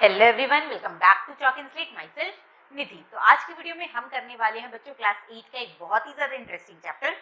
Hello everyone, welcome back to Chalk and Slate. Myself Nidhi. तो आज की video में हम करने वाले हैं बच्चों क्लास 8 का एक बहुत ही ज्यादा इंटरेस्टिंग चैप्टर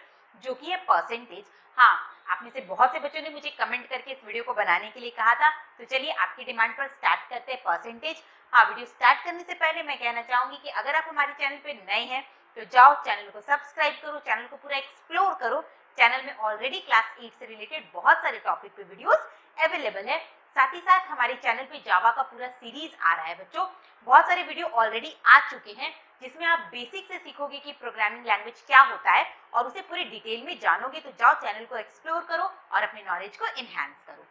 जो कि है परसेंटेज। हाँ, आप में से बहुत से बच्चों ने मुझे कमेंट करके इस वीडियो को बनाने के लिए कहा था, तो चलिए आपकी डिमांड पर स्टार्ट करते हैं परसेंटेज। हाँ, वीडियो स्टार्ट करने से पहले मैं कहना चाहूंगी कि अगर आप हमारे चैनल पे नए हैं तो जाओ चैनल को सब्सक्राइब करो, चैनल को पूरा एक्सप्लोर करो। चैनल में ऑलरेडी क्लास 8 से रिलेटेड बहुत सारे टॉपिक पे वीडियोस अवेलेबल है। साथ ही साथ हमारे चैनल पे जावा का पूरा सीरीज आ रहा है बच्चों। बहुत सारे वीडियो ऑलरेडी आ चुके हैं जिसमें आप बेसिक से सीखोगे कि प्रोग्रामिंग लैंग्वेज क्या होता है और उसे पूरी डिटेल में जानोगे। तो जाओ चैनल को एक्सप्लोर करो और अपने नॉलेज को एनहांस करो।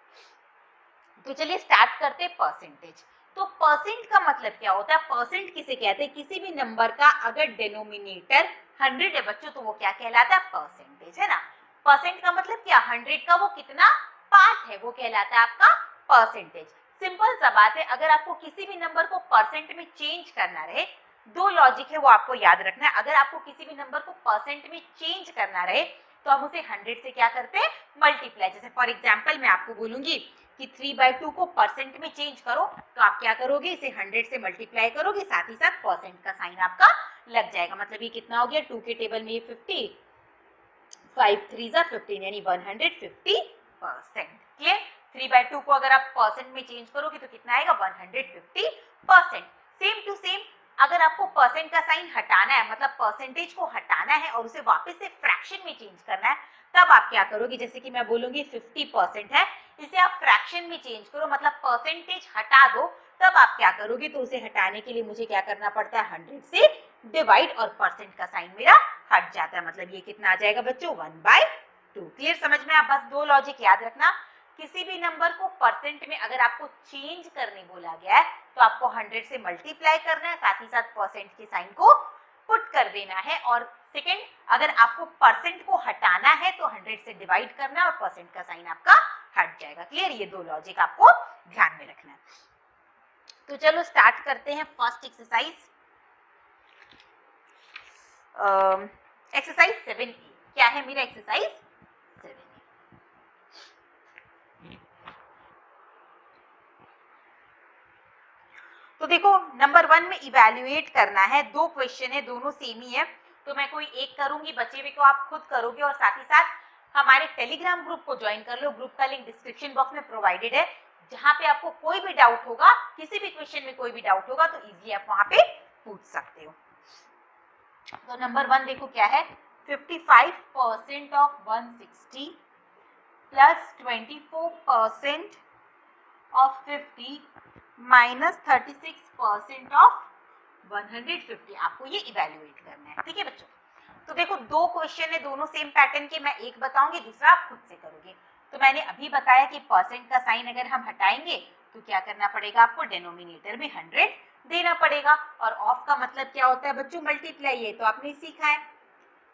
तो चलिए स्टार्ट करते हैं परसेंटेज। तो परसेंट का मतलब क्या होता है? परसेंट किसे कहते हैं? किसी भी नंबर का अगर डिनोमिनेटर 100 है बच्चों तो वो क्या कहलाता है? परसेंटेज, है ना। परसेंट का मतलब क्या? 100 का वो कितना पार्ट है वो कहलाता है आपका परसेंटेज। सिंपल सा बात है। अगर आपको किसी भी नंबर को परसेंट में चेंज करना रहे, दो लॉजिक है वो आपको याद रखना है। अगर आपको किसी भी नंबर को परसेंट में चेंज करना रहे तो हम उसे 100 से क्या करते हैं? मल्टीप्लाई। जैसे फॉर एग्जाम्पल मैं आपको बोलूंगी कि 3/2 को परसेंट में चेंज करो, तो आप क्या करोगे? इसे 100 से मल्टीप्लाई करोगे, साथ ही साथ परसेंट का साइन आपका लग जाएगा। मतलब ये कितना हो गया? 2 के टेबल में ये 50, 5 3 15 यानी 150%। क्लियर? 3/2 को अगर आप परसेंट में चेंज करोगे तो कितना आएगा? 150%। सेम टू सेम अगर आपको परसेंट का साइन हटाना है, मतलब परसेंटेज को हटाना है और उसे वापस से फ्रैक्शन में चेंज करना है, तब आप क्या करोगे? जैसे कि मैं बोलूंगी 50% है, इसे आप फ्रैक्शन में चेंज करो, मतलब परसेंटेज हटा दो। तब आप क्या करोगे? तो उसे हटाने के लिए मुझे क्या करना पड़ता है? 100 से डिवाइड और परसेंट का साइन मेरा हट जाता है। मतलब ये कितना आ जाएगा बच्चों? 1/2। क्लियर? समझ में? आप बस दो लॉजिक याद रखना। किसी भी नंबर को परसेंट में अगर आपको चेंज करने बोला गया है तो आपको 100 से मल्टीप्लाई करना है, साथ ही साथ परसेंट के साइन को पुट कर देना है। और सेकंड, अगर आपको परसेंट को हटाना है तो 100 से डिवाइड करना है और परसेंट का साइन आपका हट जाएगा। क्लियर? ये दो लॉजिक आपको ध्यान में रखना है। तो चलो स्टार्ट करते हैं फर्स्ट एक्सरसाइज। Exercise 7A। क्या है मेरा एक्सरसाइज 7A? तो देखो, नंबर 1 में इवैल्यूएट करना है। दो क्वेश्चन है, दोनों सेम ही है, तो मैं कोई एक करूंगी, बचे हुए को आप खुद करोगे। और साथ ही साथ हमारे टेलीग्राम ग्रुप को ज्वाइन कर लो। ग्रुप का लिंक डिस्क्रिप्शन बॉक्स में प्रोवाइडेड है, जहां पे आपको कोई भी डाउट होगा, किसी भी क्वेश्चन में कोई भी डाउट होगा तो इजीली आप वहां पे पूछ सकते हो। तो नंबर 1 देखो क्या है? 55% of 160 plus 24% of 50 minus 36% of 150। आपको ये इवेल्युएट करना है। ठीक है बच्चों? तो देखो, दो क्वेश्चन है, दोनों सेम पैटर्न के। मैं एक बताऊंगी, दूसरा आप खुद से करोगे। तो मैंने अभी बताया कि परसेंट का साइन अगर हम हटाएंगे तो क्या करना पड़ेगा? आपको डिनोमिनेटर में 100 देना पड़ेगा। और ऑफ का मतलब क्या होता है बच्चों? मल्टीप्लाई है, तो आपने सीखा है।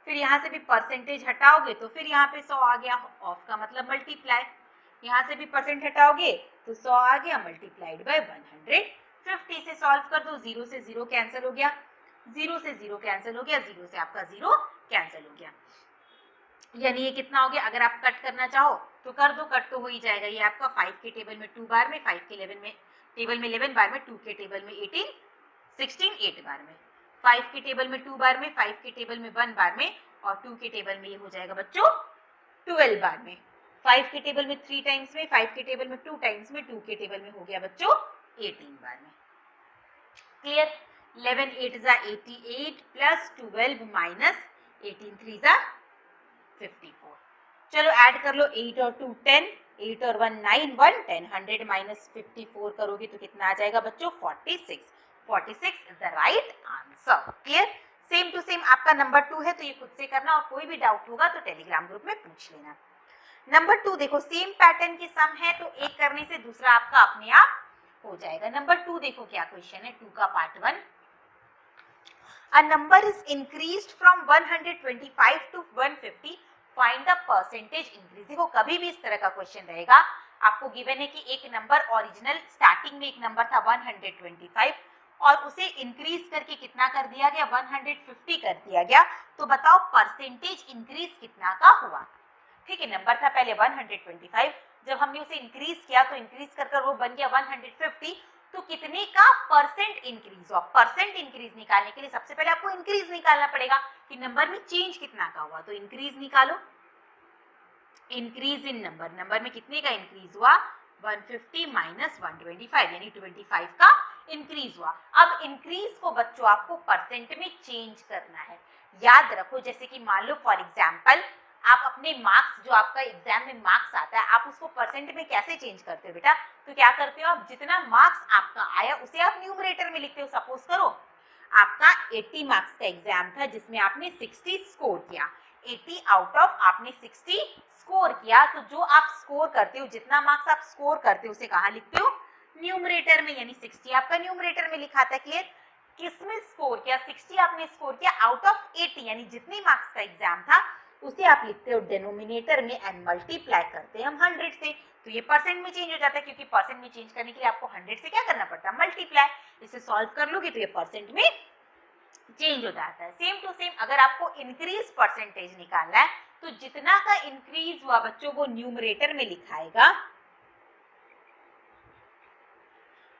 फिर यहाँ से भी परसेंटेज हटाओगे तो फिर यहाँ पे 100 आ गया। ऑफ का मतलब मल्टीप्लाई। यहाँ से भी परसेंट हटाओगे तो 100 आ गया मल्टीप्लाइड बाय 150 से सॉल्व कर दो। 0 से 0 कैंसिल हो गया, 0 से 0 कैंसिल हो गया, 0 से आपका 0 कैंसिल हो गया। यानी ये कितना हो गया? अगर आप कट करना चाहो तो कर दो, कट तो हो ही जाएगा। ये आपका 5 के टेबल में 2 बार में, 5 के टेबल में 11 बार में, 2 के टेबल में 18 16 8 बार में, 5 के टेबल में 2 बार में, 5 के टेबल में 1 बार में, और 2 के टेबल में ये हो जाएगा बच्चों 12 बार में। 5 के टेबल में 3 टाइम्स में, 5 के टेबल में 2 टाइम्स में, 2 के टेबल में हो गया बच्चों 18 बार में। क्लियर? 11 8 जा 88 प्लस 12 माइनस 18 3 जा 54। चलो ऐड कर लो। 8 और 2 10, 8 और 1 9 1 10। 100 माइनस 54 करोगे तो कितना आ जाएगा बच्चों? 46। 46 is the right answer. Clear? Same to same आपका नंबर 2 है, तो ये खुद से करना, और कोई भी डाउट होगा तो टेलीग्राम ग्रुप में पूछ लेना। नंबर 2 देखो, सेम पैटर्न के सम है, तो एक करने से दूसरा आपका अपने आप हो जाएगा। नंबर 2 देखो क्या क्वेश्चन है, 2 का part 1। A number is increased from 125 to 150. Find the percentage increase. देखो, कभी भी इस तरह का क्वेश्चन रहेगा, आपको गिवन है कि एक नंबर ओरिजिनल स्टार्टिंग में एक नंबर था 125 और उसे इंक्रीज करके कितना कर दिया गया? 150 कर दिया गया। तो बताओ परसेंटेज इंक्रीज कितना का हुआ? ठीक है, नंबर था पहले 125, जब हमने उसे इंक्रीज किया तो इंक्रीज कर वो बन गया 150, तो कितने का परसेंट इंक्रीज हुआ। परसेंट इंक्रीज निकालने के लिए सबसे पहले आपको इंक्रीज निकालना पड़ेगा कि नंबर में चेंज कितना का हुआ, तो इंक्रीज निकालो। इंक्रीज इन नंबर, नंबर में कितने का इंक्रीज हुआ, 150 माइनस 125 यानी 25 का इंक्रीज हुआ। अब इंक्रीज को बच्चों आपको परसेंट में चेंज करना है। याद रखो जैसे कि मान लो फॉर एग्जांपल आप अपने मार्क्स, जो आपका एग्जाम में मार्क्स आता है, आप उसको परसेंट में कैसे चेंज करते हो बेटा, तो क्या करते हो आप, जितना मार्क्स आपका आया उसे आप न्यूमरेटर में लिखते हो। सपोज करो आपका 80 मार्क्स का एग्जाम था जिसमें आपने 60 स्कोर किया, 80 आउट ऑफ आपने 60 स्कोर किया, तो जो आप स्कोर करते हो, जितना मार्क्स आप स्कोर करते हो उसे कहाँ लिखते हो, न्यूमरेटर में, यानी 60 आपका न्यूमरेटर में लिखा था। क्लियर, किसमें स्कोर किया, 60 आपने स्कोर किया आउट ऑफ 80, यानी जितनी मार्क्स का एग्जाम था उसे आप लिखते हो डिनोमिनेटर में एंड मल्टीप्लाई करते हैं हम 100 से, तो ये परसेंट में चेंज हो जाता है, क्योंकि परसेंट में चेंज करने के लिए आपको 100 से क्या करना पड़ता है, मल्टीप्लाई। इसे सॉल्व कर लोगे तो ये परसेंट में चेंज हो जाता है। सेम टू सेम अगर आपको इंक्रीज परसेंटेज निकालना है तो जितना का इंक्रीज हुआ बच्चों वो न्यूमरेटर में लिखाएगा,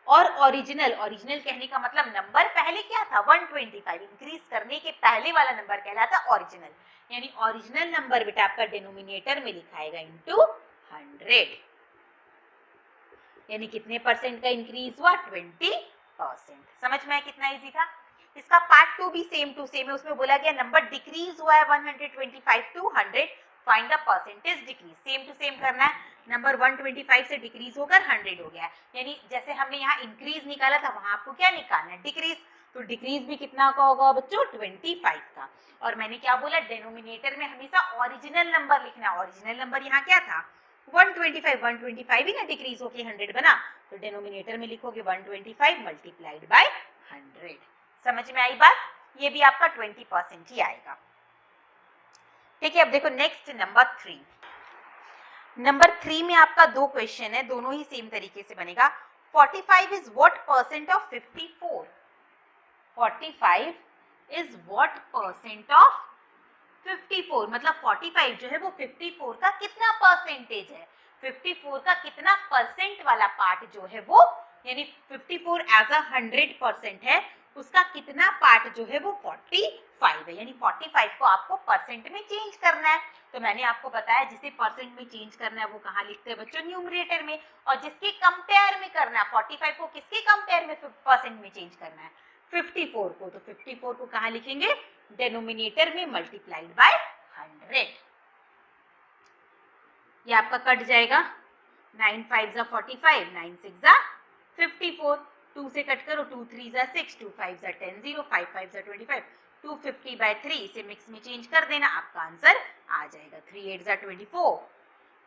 और ओरिजिनल, ओरिजिनल कहने का मतलब नंबर पहले क्या था 125, इंक्रीज करने के पहले वाला नंबर कहलाता ओरिजिनल, यानी ओरिजिनल नंबर बेटा आपका डिनोमिनेटर में लिखाएगा इनटू 100, यानी कितने परसेंट का इंक्रीज हुआ, 20%। समझ में आया कितना इजी था। इसका पार्ट 2 भी सेम टू सेम है, उसमें बोला गया नंबर डिक्रीज हुआ है 125 to 100, find the percentage decrease. Same to same करना है, नंबर 125 से डिक्रीज होकर 100 हो गया है, यानी जैसे हमने यहाँ इंक्रीज निकाला था वहां आपको क्या निकालना है, डिक्रीज, तो डिक्रीज भी कितना का होगा बच्चों, 25 का। और मैंने क्या बोला, डिनोमिनेटर में हमेशा ओरिजिनल नंबर लिखना, ओरिजिनल नंबर यहाँ क्या था 125, 125 ही ना डिक्रीज होके 100 बना, तो डिनोमिनेटर में लिखोगे 125 मल्टीप्लाइड बाय 100। समझ में आई बात, ये भी आपका 20% ही आएगा। ठीक है, अब देखो नेक्स्ट नंबर 3। नंबर 3 में आपका दो क्वेश्चन है, दोनों ही सेम तरीके से बनेगा। 45 is what percent of 54, 45 is what percent of 54, मतलब 45 जो है वो 54 का कितना परसेंटेज है, 54 का कितना परसेंट वाला पार्ट जो है वो, यानी 54 एज अ 100% है, उसका कितना पार्ट जो है वो 45 है, यानी 45 को आपको परसेंट में चेंज करना है। तो मैंने आपको बताया जिसे परसेंट में चेंज करना है वो कहाँ लिखते हैं बच्चों, न्यूमरेटर में, और जिसके कंपेयर में करना है 45 को किसके कंपेयर में परसेंट में चेंज करना है, 54 को, तो 54 को कहाँ लिखेंगे, डिनोमिनेटर में मल्टीप्लाइड बाय 100। ये आपका कट जाएगा, 9 5 जा 45, 9 6 जा 54, 2 से कट करो, 2 3 जा 6, 2 5 जा 10, 0 5 5 जा 25, 250 बाय 3, इसे मिक्स में चेंज कर देना, आपका आंसर आ जाएगा। 3 8 जा 24,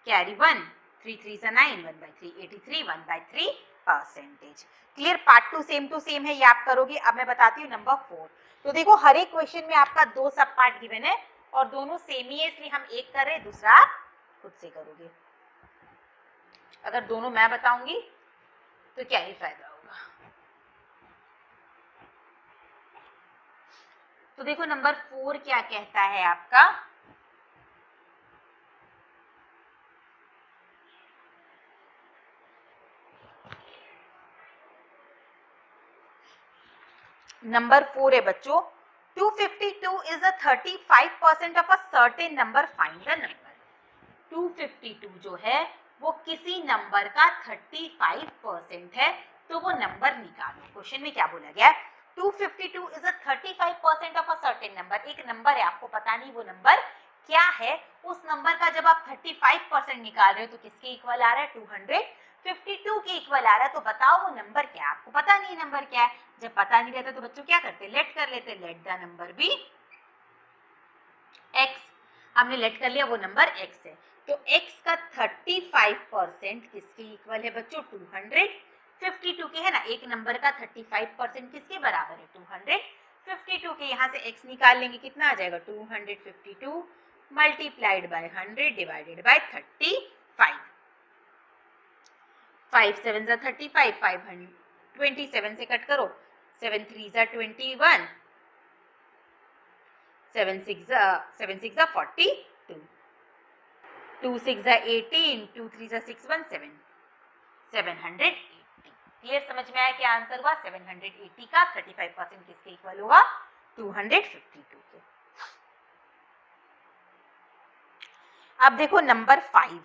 कैरी 1, 3 3 जा 9, 1 by 3 83, 1 by 3 percentage. Clear, part 2 same to same है, ये आप करोगे। अब मैं बताती हूँ नंबर 4। तो देखो हर एक क्वेश्चन में आपका 2 सब पार्ट गिवन है और दोनों सेम ही है, इसलिए हम एक कर रहे हैं, दूसरा आप खुद से करोगे। अगर दोनों मैं बताऊंगी तो क्या ही फायदा होगा। तो देखो नंबर 4 क्या कहता है आपका, नंबर 4 है बच्चों, 252 is a 35% of a certain number, find the number। 252 जो है वो किसी नंबर का 35% है, तो वो नंबर निकालो। क्वेश्चन में क्या बोला गया, 252 is a 35% of a certain number, एक नंबर है, आपको पता नहीं वो नंबर क्या है, उस नंबर का जब आप 35% निकाल रहे हो तो किसके इक्वल आ रहा है, 252 के इक्वल आ रहा है। तो बताओ वो नंबर क्या है, आपको पता नहीं नंबर क्या है। जब पता नहीं रहता तो बच्चों क्या करते, लेट कर लेते, let the number be x, हमने लेट कर लिया, वो नंबर x है, तो x का 35% किसके इक्वल है बच्चों, 252 के है ना, एक नंबर का 35% किसके बराबर है, 252 के, यहाँ से x निकाल लेंगे, कितना आ जाएगा, 252 मल्टीप्लाइड बाय 100 डिवाइडेड बाय 35, 5 7 जा 35, 527 से कट करो, 7 3 जा 21, 7 6 जा 42, 2 6 जा 18, 2 3 जा 6 1 7, 780। क्लियर, समझ में आया क्या आंसर हुआ? 780 का 35% किसके इक्वल होगा? 252 के। अब देखो नंबर 5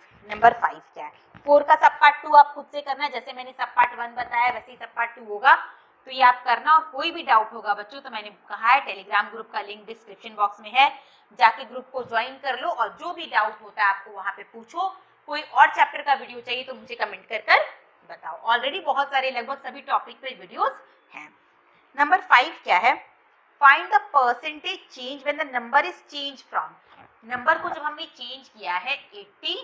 क्या है? 4 का सब पार्ट 2 आप खुद से करना है, जैसे मैंने सब पार्ट 1 बताया वैसे ही सब पार्ट 2 होगा, तो ये आप करना। और कोई भी डाउट होगा बच्चों तो मैंने कहा है टेलीग्राम ग्रुप का लिंक डिस्क्रिप्शन बॉक्स में है, जाके ग्रुप को ज्वाइन कर लो और जो भी डाउट होता है आपको वहां पे पूछो। कोई और चैप्टर का वीडियो चाहिए तो मुझे कमेंट कर बताओ, ऑलरेडी बहुत सारे लगभग सभी टॉपिक पे वीडियोस हैं। नंबर 5 क्या है? Find the percentage change when the number is change from, number को जब हमने चेंज किया है 80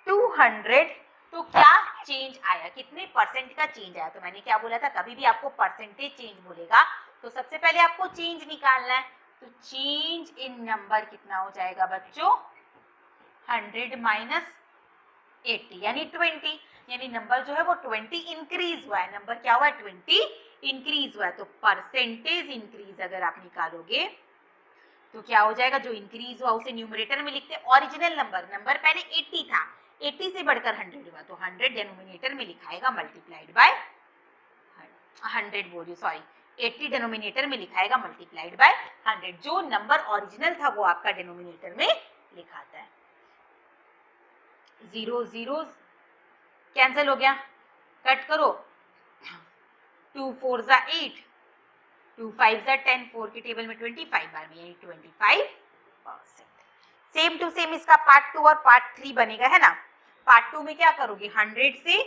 टू 100 तो क्या चेंज आया, कितने परसेंट का चेंज आया? तो मैंने क्या बोला था, कभी भी आपको परसेंटेज चेंज बोलेगा तो सबसे पहले आपको चेंज निकालना है। तो चेंज इन नंबर कितना हो जाएगा बच्चों? 100 माइनस 80 यानी 20, यानी नंबर जो है वो 20 इंक्रीज हुआ है। नंबर क्या हुआ है? 20 इंक्रीज हुआ है। तो परसेंटेज इंक्रीज अगर आप निकालोगे तो क्या हो जाएगा? जो इंक्रीज हुआ उसे न्यूमरेटर में लिखते हैं। ओरिजिनल नंबर पहले 80 था, 80 से बढ़कर 100 हुआ तो 100 डिनोमिनेटर में लिखाएगा मल्टीप्लाइड बाय 100 बोलिए सॉरी 80 डिनोमिनेटर में लिखाएगा मल्टीप्लाइड बाय 100। जो नंबर ओरिजिनल था वो आपका डिनोमिनेटर में लिखाता है। 0 0 कैंसिल हो गया, कट करो। 2 4 जा 8, 2 5 जा 10, 4 की टेबल में 25 बार में यानी 25%। सेम टू सेम इसका पार्ट 2 और पार्ट 3 बनेगा, है ना? पार्ट 2 में क्या करोगे? 100 से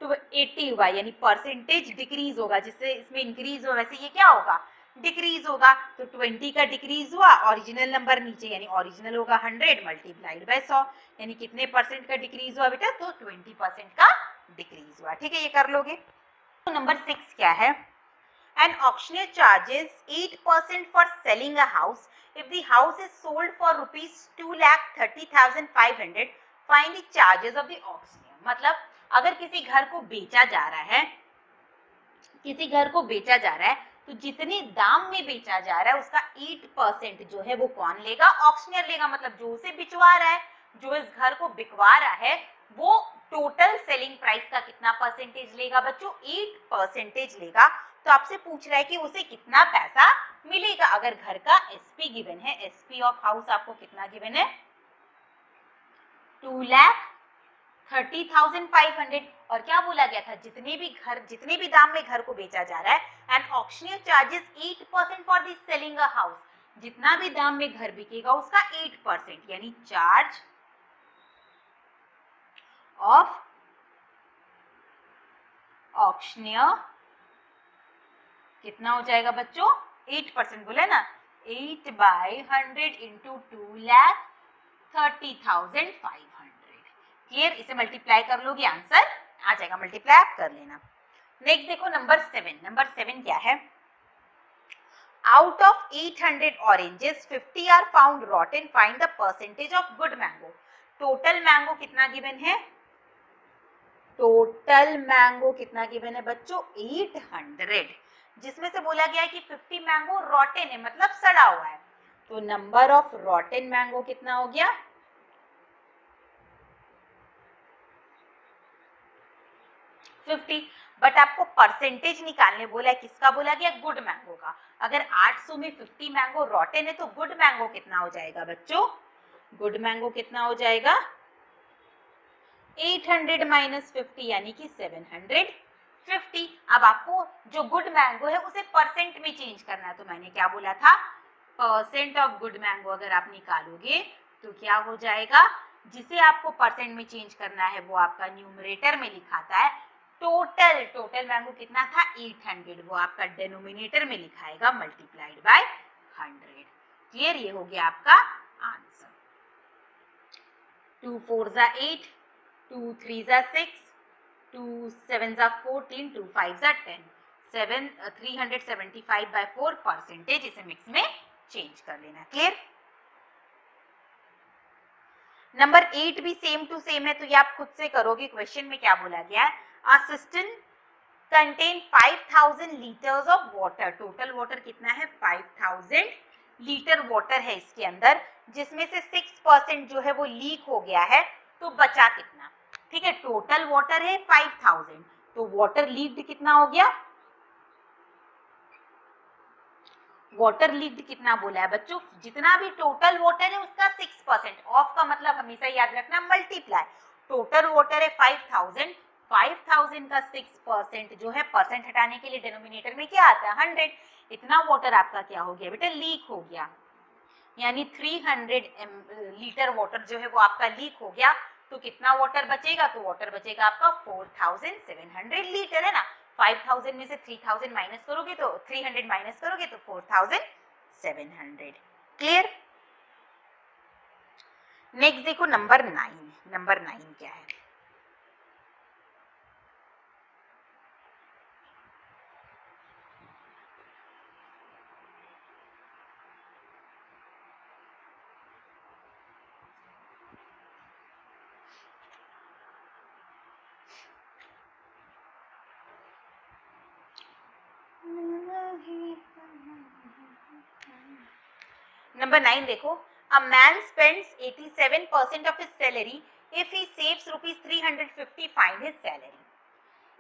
80 हुआ यानी परसेंटेज डिक्रीज होगा, जिससे इसमें इंक्रीज हुआ वैसे ये क्या होगा? डिक्रीज होगा। तो 20 का डिक्रीज हुआ, ओरिजिनल नंबर नीचे यानी ओरिजिनल होगा 100 मल्टीप्लाइड बाय 100 यानी कितने परसेंट का डिक्रीज हुआ बेटा? तो 20% का डिक्रीज हुआ। ठीक है, ये कर लोगे। तो नंबर 6 क्या है? An auctioneer charges 8% for selling a house. If the house is sold for rupees 2,30,500, find the charges of the auctioneer. मतलब अगर किसी घर को बेचा जा रहा है, किसी घर को बेचा जा रहा है तो जितने दाम में बेचा जा रहा है उसका 8% जो है वो कौन लेगा? ऑक्शनियर लेगा। मतलब जो उसे बिचवा रहा है, जो इस घर को बिकवा रहा है, वो टोटल सेलिंग प्राइस का कितना परसेंटेज लेगा बच्चों? 8% लेगा। तो आपसे पूछ रहा है कि उसे कितना पैसा मिलेगा। अगर घर का एसपी गिवन है, एसपी ऑफ हाउस आपको कितना गिवन है? 2,30,500। और क्या बोला गया था? जितने भी दाम में घर को बेचा जा रहा है, and auctioneer charges 8% for this selling a house, जितना भी दाम में घर बिकेगा उसका 8% यानी चार्ज ऑफ ऑक्शनियर कितना हो जाएगा बच्चों? 8% बोला ना, 8/100 इंटू 2,30,500। क्लियर? इसे मल्टीप्लाई कर लोगे, आंसर आ जाएगा। मल्टीप्लाई आप कर लेना। नेक्स्ट देखो नंबर 7 क्या है? Out of 800 oranges 50 are found rotten, find the percentage of good mango. Total mango कितना गिवन है? टोटल मैंगो कितना गिवन है बच्चों? 800, जिसमें से बोला गया है कि 50 मैंगो रॉटन है मतलब सड़ा हुआ है। तो नंबर ऑफ रॉटन मैंगो कितना हो गया? 50। बट आपको परसेंटेज निकालने बोला है, किसका बोला गया? गुड मैंगो का। अगर 800 में 50 मैंगो रॉटन है तो गुड मैंगो कितना हो जाएगा बच्चों? गुड मैंगो कितना हो जाएगा? 800 माइनस 50 यानी कि 750। अब आपको जो गुड मैंगो है उसे परसेंट में चेंज करना है। तो मैंने क्या बोला था? परसेंट ऑफ गुड मैंगो अगर आप निकालोगे तो क्या हो जाएगा? जिसे आपको परसेंट में चेंज करना है वो आपका न्यूमरेटर में लिखाता है। टोटल मैंगो कितना था? 800, वो आपका डिनोमिनेटर में लिखाएगा मल्टीप्लाइड बाय 100। क्लियर? ये हो गया आपका आंसर। 2 4 जा 8, 2 3 जा 6, 2 7 जा 14, 2 5 जा 10, 375/4 परसेंटेज। इसे मिक्स में चेंज कर लेना। क्लियर? नंबर 8 भी सेम टू सेम है तो ये आप खुद से करोगे। क्वेश्चन में क्या बोला गया है? A cistern contain 5,000 liters of water. Total water कितना है? 5,000 लीटर वाटर है इसके अंदर, जिसमें से 6% जो है वो लीक हो गया है। तो बचा कितना? ठीक है, टोटल वाटर है 5000, तो वाटर लीक्ड कितना हो गया, वाटर लीक्ड कितना बोला है बच्चों, जितना भी टोटल वाटर है उसका 6%, ऑफ का मतलब हमेशा याद रखना मल्टीप्लाई, टोटल वाटर है 5000, 5000 का 6% जो है, परसेंट हटाने के लिए डिनोमिनेटर में क्या आता है 100, इतना वाटर आपका क्या हो गया बेटा, लीक हो गया, यानी 300 लीटर वाटर जो है वो आपका लीक हो गया, तो कितना वाटर बचेगा, तो वाटर बचेगा आपका 4700 लीटर है ना, 5000 में से 3000 माइनस करोगे तो 300 माइनस करोगे तो 4700, क्लियर। नेक्स्ट देखो नंबर 9, नंबर 9 क्या है, नंबर 9 देखो, a man spends 87% of his salary if he saves rupees 350 find his salary,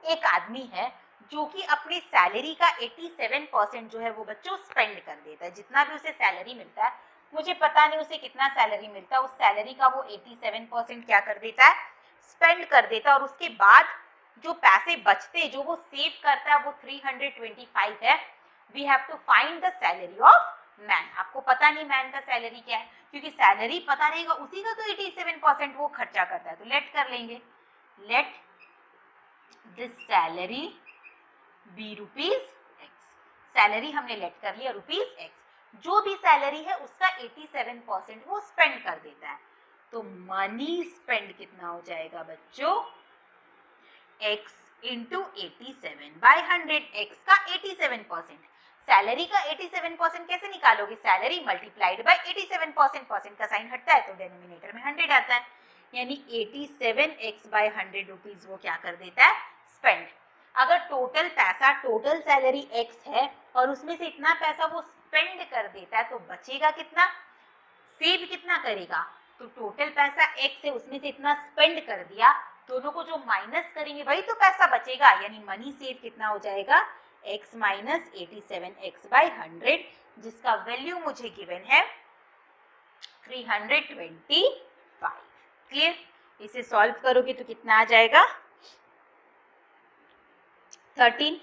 एक आदमी है जो कि अपनी सैलरी का 87% जो है वो बच्चों स्पेंड कर देता है, जितना भी उसे सैलरी मिलता है, मुझे पता नहीं उसे कितना सैलरी मिलता है, उस सैलरी का वो 87% क्या कर देता है, स्पेंड कर देता है, और उसके बाद जो पैसे बचते जो वो सेव करता है वो 325 है, we have to find the salary of man, आपको पता नहीं मैन का सैलरी क्या है, क्योंकि सैलरी पता रहेगा उसी का तो 87% वो खर्चा करता है, तो लेट कर लेंगे, let this salary be rupees x, salary हमने लेट कर लिया रुपीज एक्स, जो भी सैलरी है उसका 87% वो स्पेंड कर देता है, तो मनी स्पेंड कितना हो जाएगा बच्चों, x इंटू 87 बाय 100, x का 87%, सैलरी का 87% कैसे निकालोगे, सैलरी मल्टीप्लाइड बाय 87%, परसेंट का साइन हटता है तो डिनोमिनेटर में 100 आता है, यानी 87x बाय 100 रुपीज वो क्या कर देता है, स्पेंड। अगर टोटल पैसा, टोटल सैलरी x है और उसमें से इतना पैसा वो स्पेंड कर देता है, तो बचेगा कितना, सेव कितना करेगा, तो टोटल पैसा x है उसमें से इतना स्पेंड कर दिया, दोनों को जो माइनस करेंगे वही तो पैसा बचेगा, यानी मनी सेव कितना हो जाएगा, x माइनस 87x बाय 100, जिसका वैल्यू मुझे गिवन है 325, क्लियर। इसे सॉल्व करोगे तो कितना आ जाएगा, 13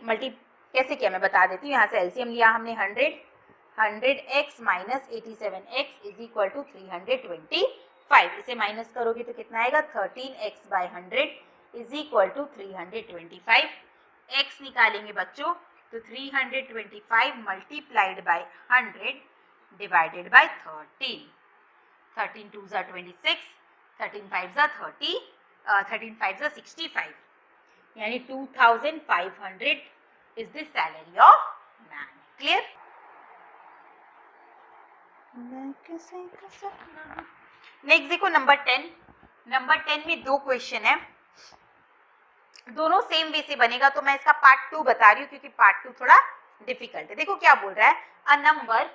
मल्टी कैसे किया मैं बता देती हूँ, यहाँ से एलसीएम लिया हमने 100x minus 87x is equal to 325, इसे माइनस करोगे तो कितना आएगा, 13x by 100 is equal to 325, x निकालेंगे बच्चों तो 325 मल्टीप्लाइड बाय 100 डिवाइडेड बाय 13, 13 2 जा 26, 13 5 जा 30, 13 5 जा 65, यानी 2500 is the salary of man, clear. Next देखो नंबर 10, नंबर 10 में दो क्वेश्चन है, दोनों सेम वे से बनेगा, तो मैं इसका पार्ट 2 बता रही हूँ क्योंकि पार्ट 2 थोड़ा डिफिकल्ट है। देखो क्या बोल रहा है, a number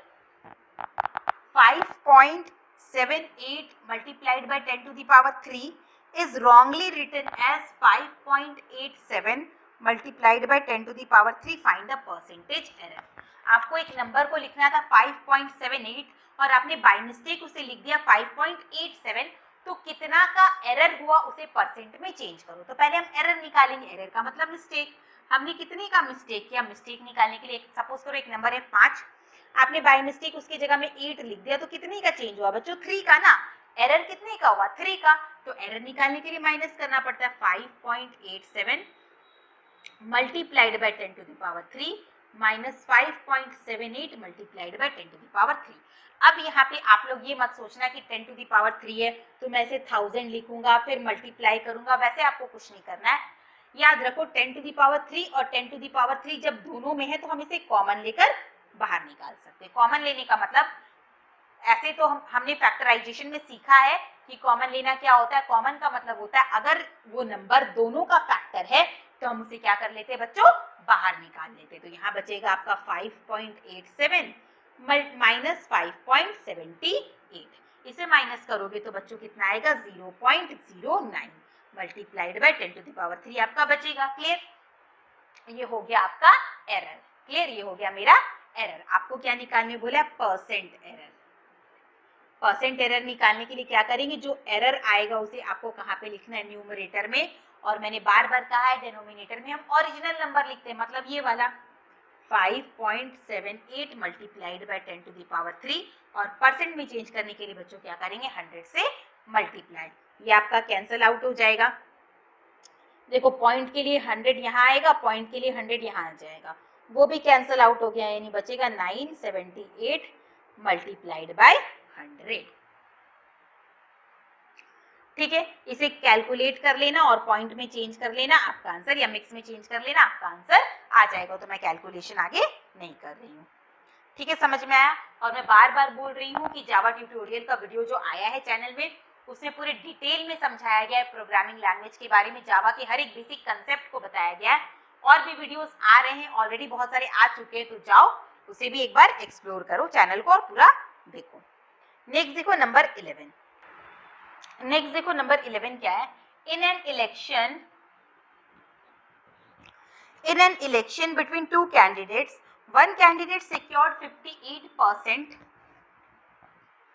5.78 multiplied by 10 to the power 3 is wrongly written as 5.87 multiplied by 10 to the power 3, find the percentage error। आपको एक नंबर को लिखना था 5.78 और आपने बाय मिस्टेक उसे लिख दिया 5.87, तो कितना का एरर हुआ उसे परसेंट में चेंज करो। तो पहले हम एरर निकालेंगे, एरर का मतलब मिस्टेक, हमने कितने का मिस्टेक किया, मिस्टेक निकालने के लिए सपोज करो एक नंबर है 5, आपने बाय मिस्टेक उसकी जगह में 8 लिख दिया, तो कितने का चेंज हुआ बच्चों, 3 का ना, एरर कितने का हुआ 3 का, तो एरर निकालने के लिए माइनस करना पड़ता है 5.87 multiplied by 10 to the power 3 minus 5.78 multiplied by 10 to the power 3। अब यहाँ पे आप लोग ये मत सोचना कि 10 टू द पावर 3 है तो मैं इसे 1000 लिखूंगा फिर मल्टीप्लाई करूंगा, वैसे आपको कुछ नहीं करना है। याद रखो 10 टू द पावर 3 और 10 टू द पावर 3 जब दोनों में है तो हम इसे कॉमन लेकर बाहर निकाल सकते हैं। कॉमन लेने का मतलब ऐसे तो हमने फैक्टराइजेशन में सीखा है कि कॉमन लेना क्या होता है, कॉमन का मतलब होता है अगर वो नंबर दोनों का फैक्टर है तो हम उसे क्या कर लेते हैं बच्चों, बाहर निकाल लेते हैं। तो यहाँ बचेगा आपका 5.87 माइनस 5.78, इसे माइनस करोगे तो बच्चों कितना आएगा 0.09 multiplied by 10 to the power 3 आपका बचेगा। क्लियर? ये हो गया आपका एरर। क्लियर? ये हो गया मेरा एरर। आपको क्या निकालने बोला? Percent error. परसेंट एरर निकालने के लिए क्या करेंगे, जो एरर आएगा उसे आपको कहाँ पे लिखना है? न्यूमरेटर में। और मैंने बार बार कहा है डिनोमिनेटर में हम ओरिजिनल नंबर लिखते हैं, मतलब ये वाला 5.78 multiplied by 10 to the power 3। और परसेंट में चेंज करने के लिए बच्चों क्या करेंगे? 100 से मल्टीप्लाई। ये आपका कैंसल आउट हो जाएगा। देखो पॉइंट के लिए 100 यहाँ आएगा, पॉइंट के लिए 100 यहाँ आ जाएगा, वो भी कैंसल आउट हो गया, यानी बचेगा 978 मल्टीप्लाइड बाय 100। ठीक है, इसे कैलकुलेट कर लेना और पॉइंट में चेंज कर लेना आपका आंसर, या मिक्स में चेंज कर लेना आपका आंसर आ जाएगा। तो मैं कैलकुलेशन आगे नहीं कर रही हूँ। ठीक है, समझ में आया? और मैं बार बार बोल रही हूँ कि जावा ट्यूटोरियल का वीडियो जो आया है चैनल में, उसमें पूरे डिटेल में समझाया गया है प्रोग्रामिंग लैंग्वेज के बारे में, जावा के हर एक बेसिक कंसेप्ट को बताया गया है। और भी वीडियोस आ रहे हैं, ऑलरेडी बहुत सारे आ चुके हैं, तो जाओ उसे भी एक बार एक्सप्लोर करो चैनल को और पूरा देखो। नेक्स्ट देखो नंबर 11। नेक्स्ट देखो नंबर 11 क्या है? In an election between two candidates, one candidate secured 58%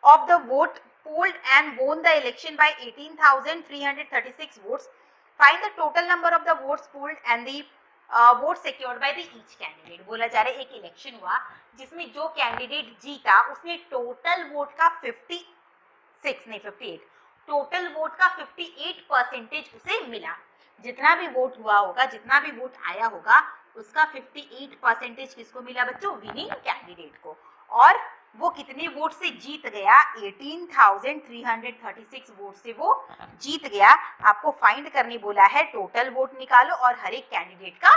of the vote polled and won the election by 18,336 votes. Find the total number of the votes polled and the votes secured by the each candidate. बोला जा रहा है एक election हुआ जिसमें जो candidate जीता उसने टोटल वोट का 58 टोटल वोट का 58% उसे मिला। जितना भी वोट हुआ होगा, जितना भी वोट आया होगा, उसका 58% किसको मिला बच्चों? विनिंग कैंडिडेट को। और वो कितने वोट से जीत गया? 18,336 वोट से वो जीत गया। आपको फाइंड करने बोला है, टोटल वोट निकालो और हर एक कैंडिडेट का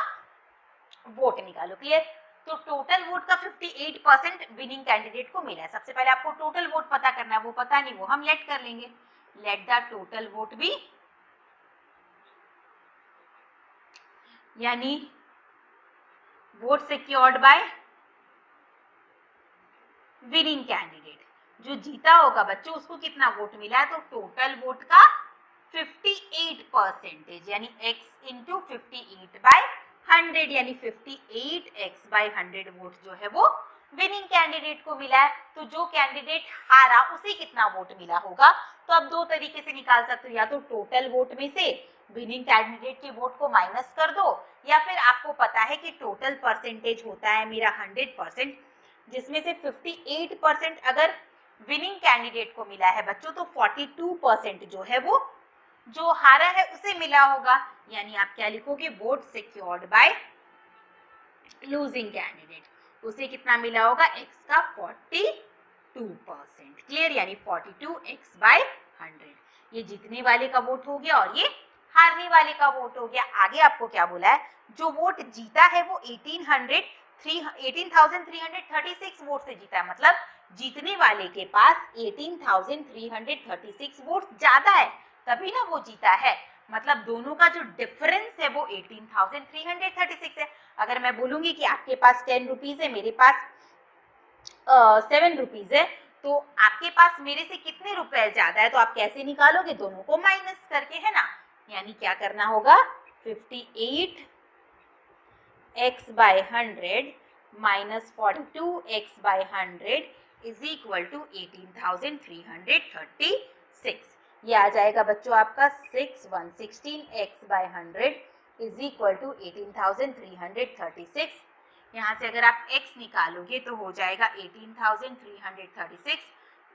वोट निकालो। क्लियर? तो टोटल वोट का 58% विनिंग कैंडिडेट को मिला है। सबसे पहले आपको टोटल वोट पता करना है, वो पता नहीं, वो हम लेट कर लेंगे। Let the total vote be, यानी vote secured by winning candidate, जो जीता होगा बच्चों उसको कितना वोट मिला है? तो टोटल वोट का 58%, यानी x इंटू 58/100, यानी 58x/100 वोट जो है वो विनिंग कैंडिडेट को मिला है। तो जो कैंडिडेट हारा उसे कितना वोट मिला होगा? तो अब दो तरीके से निकाल सकते हो, या तो टोटल वोट में से विनिंग कैंडिडेट के वोट को माइनस कर दो, या फिर आपको पता है कि टोटल परसेंटेज होता है मेरा 100%, जिसमें से 58% अगर विनिंग कैंडिडेट को मिला है बच्चों, तो 42% जो है वो जो हारा है उसे मिला होगा। यानी आप क्या लिखोगे? Vote secured by losing candidate, उसे कितना मिला होगा? x का 42%। क्लियर? यानी 42x/100। ये जीतने वाले का वोट हो गया और ये हारने वाले का वोट हो गया। आगे आपको क्या बोला है? जो वोट जीता है वो 18,336 वोट से जीता है, मतलब जीतने वाले के पास 18,336 वोट ज्यादा है, तभी ना वो जीता है। मतलब दोनों का जो डिफरेंस है वो 18,336 है। अगर मैं बोलूंगी कि आपके पास 10 रुपीज है, मेरे पास 7 रुपीज है, तो आपके पास मेरे से कितने रुपए ज्यादा है? तो आप कैसे निकालोगे? दोनों को माइनस करके, है ना। यानी क्या करना होगा? 58x/100 minus 42x/100 is equal to 18,336। ये आ जाएगा बच्चों आपका 116x/100 इज इक्वल टू 18,336। यहाँ से अगर आप x निकालोगे तो हो जाएगा 18,336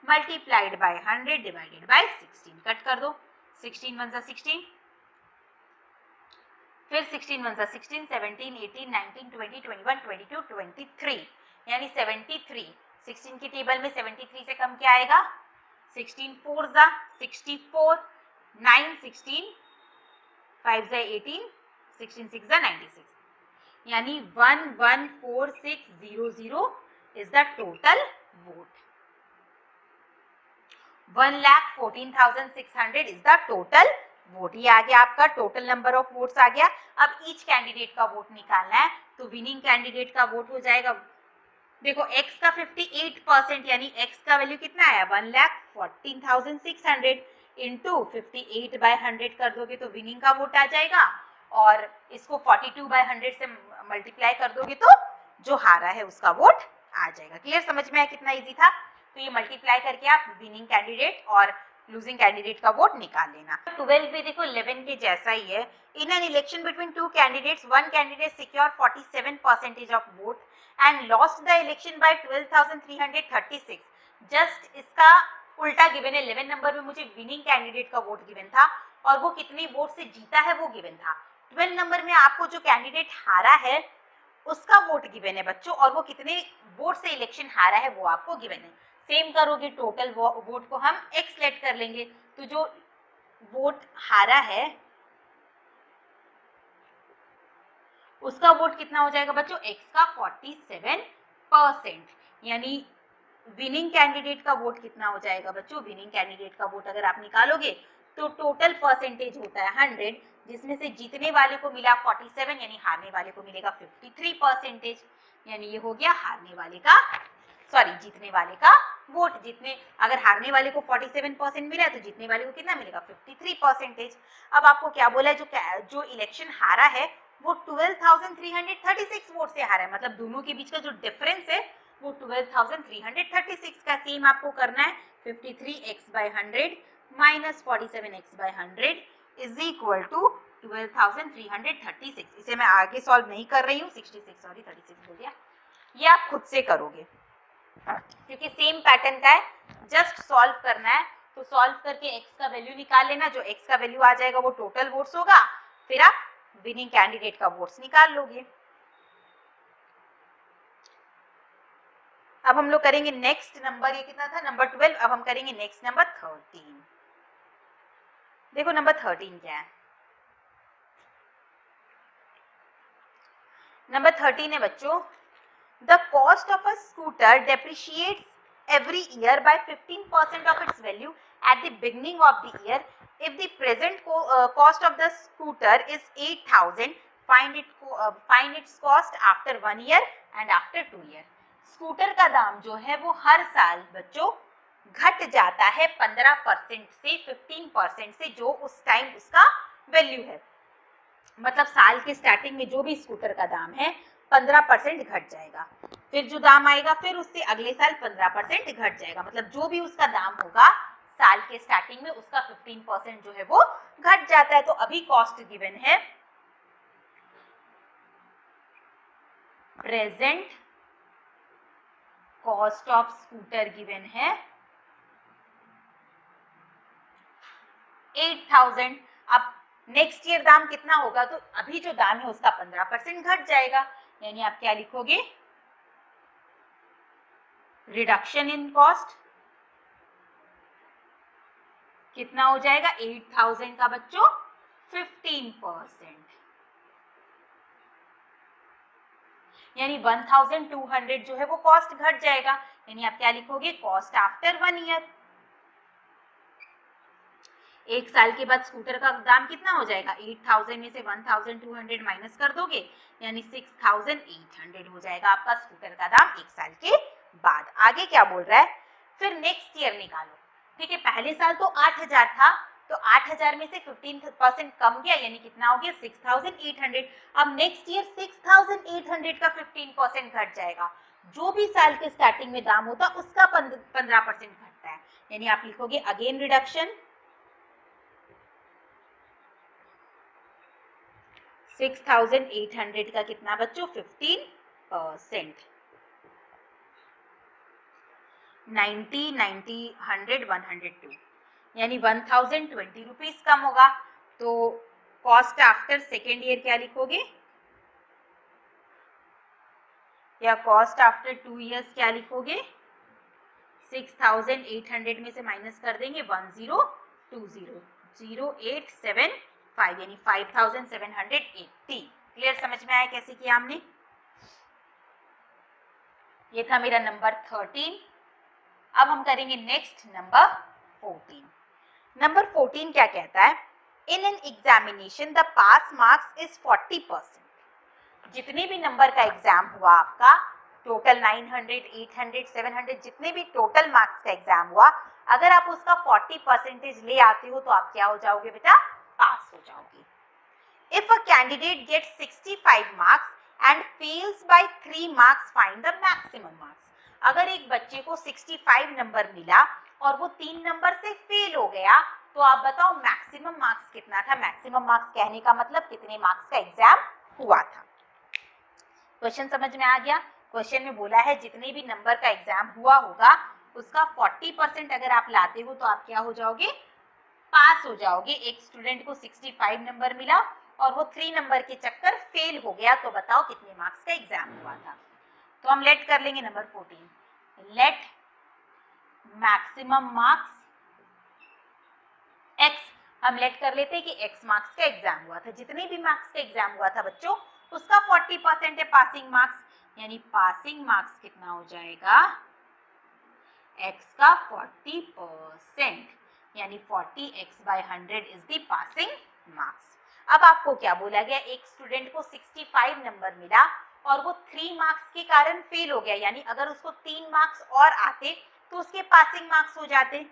multiplied by 100 divided by 16। Cut कर दो, 16 1 16, फिर 16 1 16, 17 18 19 20 21 22 23, यानी 73। 16 की टेबल में 73 से कम क्या आएगा? 16 4 64, 9 16, 5 18, 16 6 96, यानी 114600 is the total vote. 1,14,600 is the total vote. ये आ गया आपका टोटल नंबर ऑफ वोट्स आ गया। अब ईच कैंडिडेट का वोट निकालना है, तो विनिंग कैंडिडेट का वोट हो जाएगा देखो x का 58% यानी x का वैल्यू कितना आया 1,14,600 इंटू 58/100 कर दोगे तो विनिंग का वोट आ जाएगा, और इसको 42/100 से मल्टीप्लाई कर दोगे तो जो हारा है उसका वोट आ जाएगा। क्लियर, समझ में आया कितना इजी था? तो ये मल्टीप्लाई करके आप विनिंग कैंडिडेट और लूजिंग कैंडिडेट का वोट निकाल लेना। 12 भी देखो 11 के जैसा ही है। In an election between two candidates, one candidate secure 47% of vote and lost the election by 12,336। Just इसका उल्टा गिवन है। 11 नंबर में मुझे विनिंग कैंडिडेट का वोट गिवन था और वो कितने वोट से जीता है वो गिवन था। 12 नंबर में आपको जो कैंडिडेट हारा है उसका वोट गिवन है बच्चों, और वो कितने वोट से इलेक्शन हारा है वो आपको गिवन है। सेम करोगे, टोटल वोट को हम x लेट कर लेंगे, तो जो वोट हारा है उसका वोट कितना हो जाएगा बच्चों, x का 47%। यानी विनिंग कैंडिडेट का वोट कितना हो जाएगा बच्चों, विनिंग कैंडिडेट का वोट अगर आप निकालोगे तो टोटल परसेंटेज होता है 100, जिसमें से जीतने वाले को मिला 47 यानी हारने वाले को मिलेगा 53%। यानी ये हो गया हारने वाले का, सॉरी जीतने वाले का वोट। जितने, अगर हारने वाले को 47% मिला तो जीतने वाले को कितना मिलेगा 53%। अब आपको क्या बोला है, जो इलेक्शन हारा है वो 12,336 वोट से हारा है, मतलब दोनों के बीच का जो डिफरेंस है वो 12,336 का। सेम आपको करना है 53x/100 minus 47x/100 is equal to 12,336। इसे मैं आगे सॉल्व नहीं कर रही हूँ, 36 बोल दिया, ये आप खुद से करोगे क्योंकि सेम पैटर्न का है, जस्ट सॉल्व करना है। तो सॉल्व करके x का वैल्यू निकाल लेना, जो x का वैल्यू आ जाएगा वो टोटल वोट्स होगा, फिर आप विनिंग कैंडिडेट का वोट्स निकाल लोगे। अब हम लोग करेंगे नेक्स्ट नंबर, ये कितना था नंबर 12, अब हम करेंगे नेक्स्ट नंबर 13। देखो नंबर 13 क्या है, नंबर 13 है बच्चों, the cost of a scooter depreciates every year by 15% of its value at the beginning of the year. If the present cost of the scooter is 8,000, find its cost after 1 year and after 2 year। Scooter का दाम जो है वो हर साल बच्चों घट जाता है 15% से 15% से, जो उस टाइम उसका वैल्यू है। मतलब साल के स्टार्टिंग में जो भी स्कूटर का दाम है 15% घट जाएगा, फिर जो दाम आएगा फिर उससे अगले साल 15% घट जाएगा, मतलब जो भी उसका दाम होगा साल के स्टार्टिंग में उसका 15% जो है वो घट जाता है। तो अभी कॉस्ट गिवन है, present cost of scooter given है 8,000। अब नेक्स्ट ईयर दाम कितना होगा, तो अभी जो दाम है उसका 15% घट जाएगा, यानी आप क्या लिखोगे, रिडक्शन इन कॉस्ट कितना हो जाएगा 8,000 का बच्चों 15%, यानी 1,200 जो है वो कॉस्ट घट जाएगा, यानी आप क्या लिखोगे, कॉस्ट आफ्टर 1 ईयर। एक साल के बाद स्कूटर का दाम कितना हो जाएगा, 8,000 में से 1,200 माइनस कर दोगे यानी 6,800 हो जाएगा आपका स्कूटर का दाम एक साल के बाद। आगे क्या बोल रहा है, फिर नेक्स्ट ईयर निकालो। ठीक है, पहले साल तो 8,000 था, तो 8,000 में से 15% कम गया यानी कितना हो गया 6,800। अब नेक्स्ट ईयर 6,800 का 15% घट जाएगा, जो भी साल के स्टार्टिंग में दाम होता उसका 15% घटता है, यानी आप लिखोगे अगेन रिडक्शन 6,800 का कितना बच्चों 15%, 90, 90, 100, 102 यानी 1,020 रुपीज कम होगा। तो कॉस्ट आफ्टर सेकेंड ईयर क्या लिखोगे, या कॉस्ट आफ्टर 2 इयर्स क्या लिखोगे, 6,800 में से माइनस कर देंगे 1020, 0875 यानी 5,780। क्लियर, समझ में आया कैसे किया हमने। ये था मेरा नंबर 13। अब हम करेंगे नेक्स्ट नंबर 14। नंबर 14 क्या कहता है, in an examination the pass marks is 40%। जितने भी नंबर का एग्जाम हुआ आपका टोटल 900, 800, 700 जितने भी टोटल मार्क्स का एग्जाम हुआ, अगर आप उसका 40% ले आते हो तो आप क्या हो जाओगे बेटा, पास हो जाओगे। If a candidate gets 65 marks and fails by 3 marks, find the maximum marks. अगर एक बच्चे को 65 नंबर मिला और वो 3 नंबर से फेल हो गया, तो आप बताओ मैक्सिमम मार्क्स कितना था। मैक्सिमम मार्क्स कहने का मतलब कितने मार्क्स का एग्जाम हुआ था। क्वेश्चन समझ में आ गया। क्वेश्चन में बोला है जितने भी नंबर का एग्जाम हुआ होगा उसका 40% अगर आप लाते हो तो आप क्या हो जाओगे, पास हो जाओगे। एक स्टूडेंट को 65 नंबर मिला और वो 3 नंबर के चक्कर फेल हो गया, तो बताओ कितने मार्क्स का एग्जाम हुआ था। तो हम लेट कर लेंगे number 14, let maximum marks x, हम लेट कर लेते हैं कि x मार्क्स का एग्जाम हुआ था। जितने भी मार्क्स का एग्जाम हुआ था बच्चों उसका 40% है पासिंग मार्क्स, यानी पासिंग मार्क्स कितना हो जाएगा, x का 40%, यानी 40x/100 is the passing marks. अब आपको क्या बोला गया, एक स्टूडेंट को 65 नंबर मिला और वो 3 मार्क्स के कारण फेल हो गया, यानी अगर उसको 3 मार्क्स और आते तो उसके पासिंग मार्क्स हो जाते,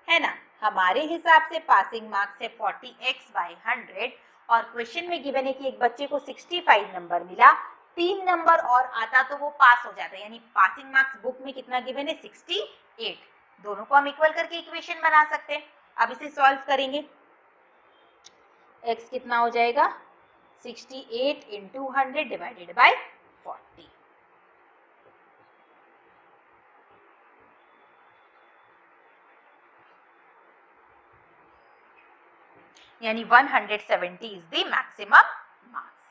है ना। हमारे हिसाब से पासिंग मार्क्स है 40x/100 और क्वेश्चन में गिवन है कि एक बच्चे को 65 नंबर मिला, 3 नंबर और आता तो वो पास हो जाता, यानी पासिंग मार्क्स बुक में कितना गिवन है, 68। दोनों को हम इक्वल करके इक्वेशन बना सकते हैं। अब इसे सॉल्व करेंगे, x कितना हो जाएगा, 68 into 100 डिवाइडेड बाय 40, यानी 170 is the maximum marks.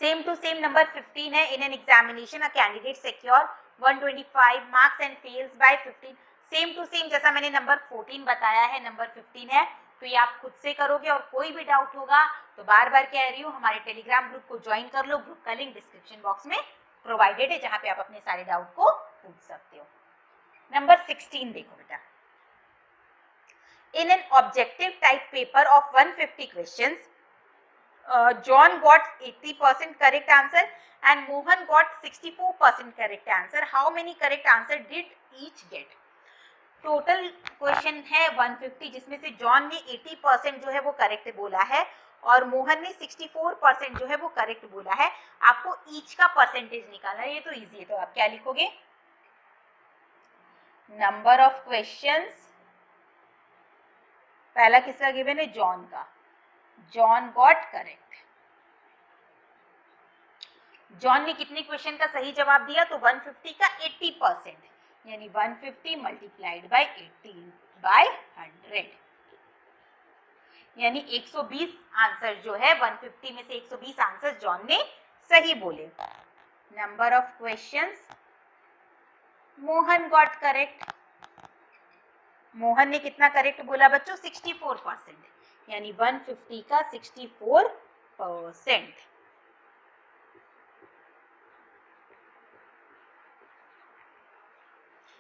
Same to same number 15 है, in an examination a candidate secure 125 marks and fails by 15। Same to same जैसा मैंने नंबर 14 बताया है, नंबर 15 है, तो ये आप खुद से करोगे। और कोई भी डाउट होगा तो बार बार कह रही हूँ हमारे टेलीग्राम ग्रुप को ज्वाइन कर लो। ग्रुप का लिंक डिस्क्रिप्शन बॉक्स में प्रोवाइडेड है, जहाँ पे आप अपने सारे डाउट को पूछ सकते हो। नंबर 16 देखो बेटा, in an objective type paper of 150 questions, John got 80% correct answer and Mohan got 64% correct answer. How many correct answer did each get? Total question है 150 जिसमें से जॉन ने 80% जो है वो करेक्ट बोला है और मोहन ने 64% जो है वो करेक्ट बोला है। आपको ईच का परसेंटेज निकालना है, ये तो इजी है। तो आप क्या लिखोगे, नंबर ऑफ क्वेश्चंस, पहला किसका गिवन है, जॉन का, जॉन गॉट करेक्ट। जॉन ने कितने क्वेश्चन का सही जवाब दिया, तो 150 का 80%, यानी 150 मल्टीप्लाइड बाय 80/100, यानी 120 आंसर जो है 150 में से 120 आंसर जॉन ने सही बोले। Number of questions, Mohan got correct. Mohan ने कितना करेक्ट बोला बच्चों, 64%, यानी 150 का 64%,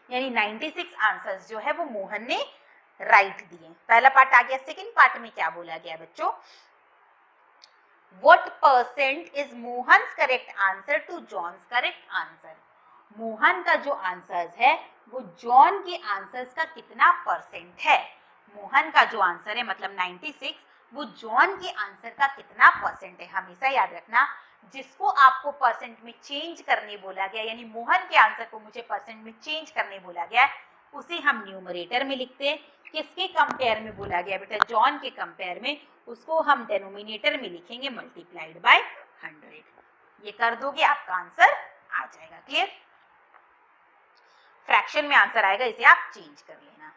यानी 96 आंसर्स जो है वो मोहन ने राइट दिए। पहला पार्ट आ गया। सेकंड पार्ट में क्या बोला गया बच्चों, what percent is Mohan's correct answer to John's correct answer. Mohan का जो आंसर्स है वो जॉन के आंसर्स का कितना परसेंट है। मोहन का जो आंसर है मतलब 96, वो जॉन के आंसर का कितना परसेंट है। हमेशा याद रखना, जिसको आपको परसेंट में चेंज करने बोला गया, यानी मोहन के आंसर को मुझे परसेंट में चेंज करने बोला गया, उसे हम न्यूमरेटर में लिखते हैं। किसके कंपेयर में बोला गया बेटा, जॉन के कंपेयर में, उसको हम डेनोमिनेटर में लिखेंगे मल्टीप्लाइड बाय 100। ये कर दोगे आपका आंसर आ जाएगा। क्लियर, फ्रैक्शन में आंसर आएगा, इसे आप चेंज कर लेना।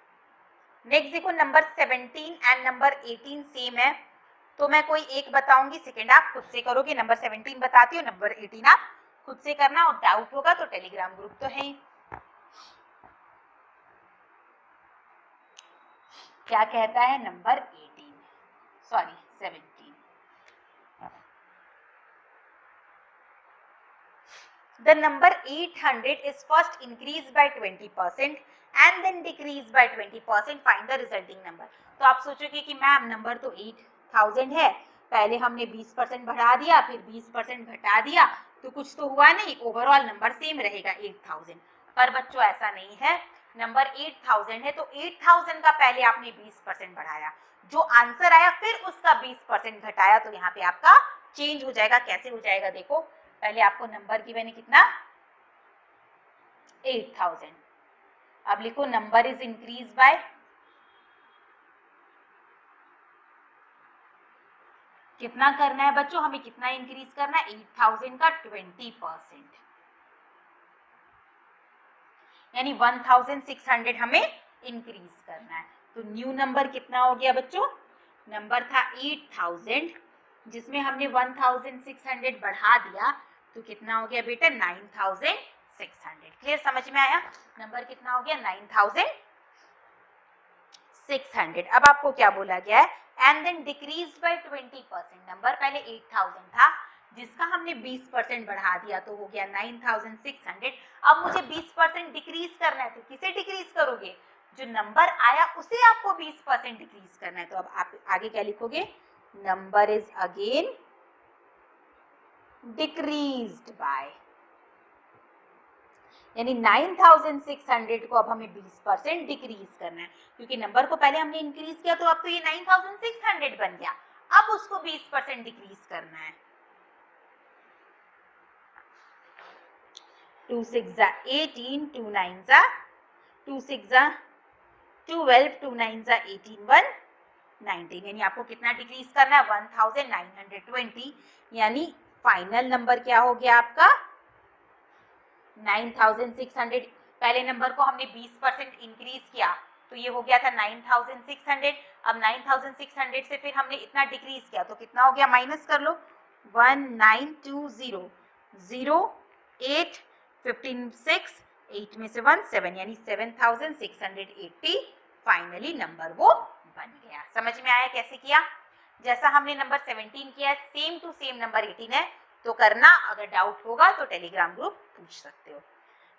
नेक्स्ट देखो, नंबर 17 एंड नंबर 18 सेम है, तो मैं कोई एक बताऊंगी, सेकंड आप खुद से करोगे। नंबर 17 बताती हूँ, नंबर 18 आप खुद से करना, और डाउट होगा तो टेलीग्राम ग्रुप तो है ही। क्या कहता है number 17। The number 800 is first increased by 20% and then decreased by 20%. Find the resulting number. तो आप सोचोगे कि मैम नंबर तो 8000 है, पहले हमने 20% बढ़ा दिया, फिर 20% घटा दिया, तो कुछ तो हुआ नहीं, ओवरऑल नंबर सेम रहेगा 8000। पर बच्चों ऐसा नहीं है, नंबर 8000 है तो 8000 का पहले आपने 20% बढ़ाया, जो आंसर आया फिर उसका 20% घटाया, तो यहाँ पे आपका चेंज हो जाएगा। कैसे हो जाएगा देखो, पहले आपको नंबर की मैंने कितना 8000, अब लिखो नंबर इज इंक्रीज बाय, कितना करना है बच्चों, हमें कितना इंक्रीज करना है, 8000 का 20%, यानी 1600 हमें इंक्रीज करना है। तो न्यू नंबर कितना हो गया बच्चों, नंबर था 8000, जिसमें हमने 1600 बढ़ा दिया, तो कितना हो गया बेटा 9600। क्लियर, समझ में आया, नंबर कितना हो गया 9600। अब आपको क्या बोला गया है, and then decrease by 20%, number पहले 8000 था, जिसका हमने 20% बढ़ा दिया तो हो गया 9600। अब मुझे 20% डिक्रीज करना है, तो किसे डिक्रीज करोगे, जो नंबर आया उसे आपको 20% डिक्रीज करना है। तो अब आप आगे क्या लिखोगे, number is again decreased bye, यानी 9600 को अब हमें 20% डिक्रीज करना है, क्योंकि नंबर को पहले हमने इंक्रीज किया तो अब तो ये 9600 बन गया, अब उसको 20% डिक्रीज करना है। 2 6 18, 2 9 2 6 12, 2 9 18, 19, यानी आपको कितना डिक्रीज करना है 1920, यानी फाइनल नंबर क्या हो गया आपका 9600। पहले नंबर को हमने 20% इंक्रीज किया तो ये हो गया था 9600। अब 9600 से फिर हमने इतना डिक्रीज किया तो कितना हो गया, माइनस कर लो, 1920, 0 8 15 6, 8 में से 1 7, यानी 7680 फाइनली नंबर वो बन गया। समझ में आया कैसे किया, जैसा हमने नंबर 17 किया है सेम टू सेम नंबर 18 है, तो करना, अगर डाउट होगा तो टेलीग्राम ग्रुप पूछ सकते हो।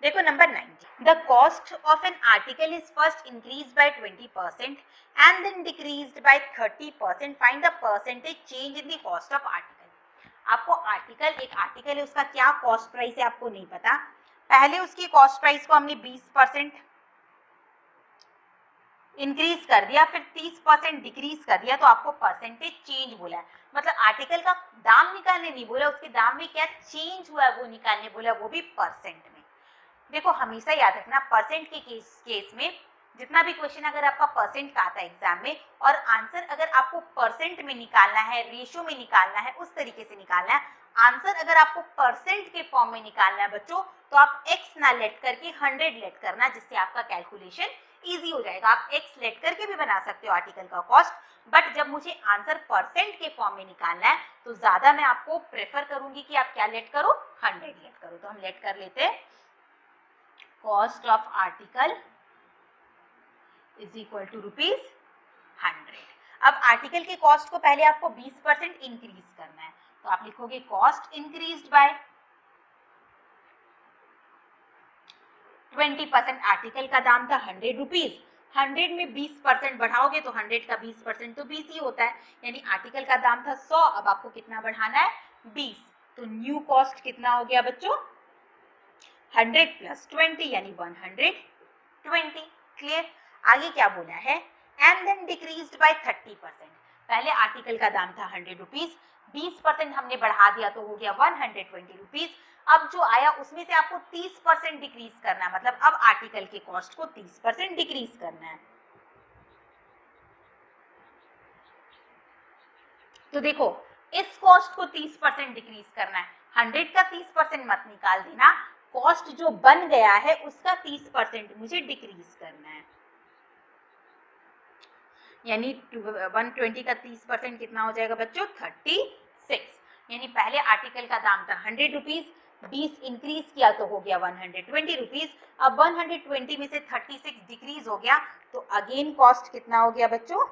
देखो number 90, the cost of an article is first increase by 20% and then decreased by 30%, find the percentage change in the cost of article. आपको आर्टिकल, एक आर्टिकल है उसका क्या कॉस्ट प्राइस है आपको नहीं पता, पहले उसकी कॉस्ट प्राइस को हमने 20% इंक्रीज कर दिया, फिर 30% डिक्रीज कर दिया, तो आपको परसेंटेज चेंज बोला है, मतलब आर्टिकल का दाम निकालने नहीं बोला, उसके दाम में क्या चेंज हुआ है वो निकालने बोला, वो भी परसेंट में। देखो हमेशा याद रखना, परसेंट के केस में जितना भी क्वेश्चन अगर आपका परसेंट का आता है एग्जाम में, और आंसर अगर आपको परसेंट में निकालना है, रेशियो में निकालना है, उस तरीके से निकालना है, आंसर अगर आपको परसेंट के फॉर्म में निकालना है बच्चों, तो आप x ना लेट करके 100 लेट करना, जिससे आपका कैलकुलेशन इजी हो जाएगा। आप x लेट करके भी बना सकते हो आर्टिकल का कॉस्ट, बट जब मुझे आंसर परसेंट के फॉर्म में निकालना है तो ज्यादा मैं आपको प्रेफर करूंगी कि आप क्या लेट करो, 100 लेट करो। तो हम लेट कर लेते हैं, cost of article is equal to ₹100। अब आर्टिकल के कॉस्ट को पहले आपको 20% इंक्रीज करना है, तो आप लिखोगे कॉस्ट इंक्रीज्ड बाय 20%, आर्टिकल का दाम था ₹100, 100 में 20% बढ़ाओगे तो 100 का 20% तो 20 ही होता है, यानी आर्टिकल का दाम था 100, अब आपको कितना बढ़ाना है 20, तो न्यू कॉस्ट कितना हो गया बच्चों 100 + 20 यानी 120। क्लियर, आगे क्या बोला है, एंड देन डिक्रीज्ड बाय 30%, पहले आर्टिकल का दाम था ₹100, 20% हमने बढ़ा दिया तो हो गया ₹120, अब जो आया उसमें से आपको 30% डिक्रीज करना है, मतलब अब आर्टिकल के कॉस्ट को 30% डिक्रीज करना है। तो देखो इस कॉस्ट को 30% डिक्रीज करना है, 100 का 30% मत निकाल देना, कॉस्ट जो बन गया है उसका 30% मुझे डिक्रीज करना है, यानी 120 का 30% कितना हो जाएगा बच्चों 36, यानी पहले आर्टिकल का दाम था ₹100, 20 इंक्रीज किया तो हो गया ₹120, अब 120 में से 36 डिक्रीज हो गया तो अगेन कॉस्ट कितना हो गया बच्चों